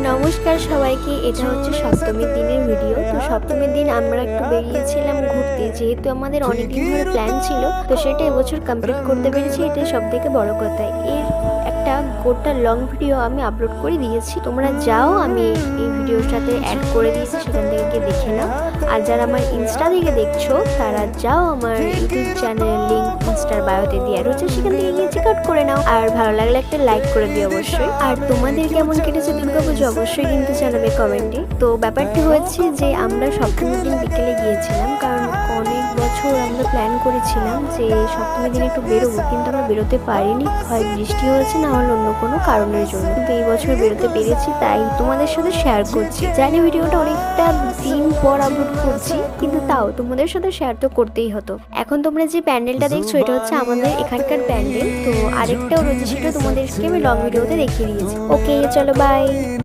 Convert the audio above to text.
নমস্কার সবাইকে। এটা হচ্ছে সপ্তমীর দিনের ভিডিও। তো সপ্তমীর দিন আমরা একটু বেরিয়েছিলাম ঘুরতে, যেহেতু আমাদের অনেকদিন ধরে প্ল্যান ছিল, তো সেটা এবছর কমপ্লিট করতে পেরেছি। এটাই সব থেকে বড় কথা। এর একটা গোটা লং ভিডিও আমি আপলোড করে দিয়েছি, তোমরা যাও, আমি এই ভিডিওর সাথে অ্যাড করে দিয়েছি, সেখান থেকে গিয়ে দেখে নাও। আর যারা আমার ইনস্টা থেকে দেখছো তারা যাও, আমার ইউটিউব চ্যানেলের লিঙ্ক ইনস্টার বায়োতে দেওয়া রয়েছে, সেখান থেকে গিয়ে চেক আউট করে নাও। আর ভালো লাগলে একটা লাইক করে দিও অবশ্যই। আর তোমাদের কেমন কেটেছে দুর্গাপুজো অবশ্যই কিন্তু জানাবে কমেন্টে। তো ব্যাপারটি হচ্ছে যে আমরা সপ্তমীর দিন বিকেলে গিয়েছিলাম, কারণ অনেক বছর আমরা প্ল্যান করেছিলাম যে সপ্তমীর দিন একটু বেরোবো, কিন্তু আমরা বেরোতে পারিনি, হয় বৃষ্টি হয়েছে না হলে অন্য কোনো কারণের জন্য। কিন্তু এই বছর বেরোতে পেরেছি, তাই তোমাদের সাথে শেয়ার করছি। জানি ভিডিওটা অনেকটা দিন পর আপলোড করছি, কিন্তু তাও তোমাদের সাথে শেয়ার তো করতেই হতো। এখন তোমরা যে প্যান্ডেলটা দেখছো এটা হচ্ছে আমাদের এখানকার প্যান্ডেল। তো আরেকটাও রয়েছে, সেটা তোমাদেরকে আমি লং ভিডিওতে দেখিয়ে দিয়েছি। ওকে, চলো বাই।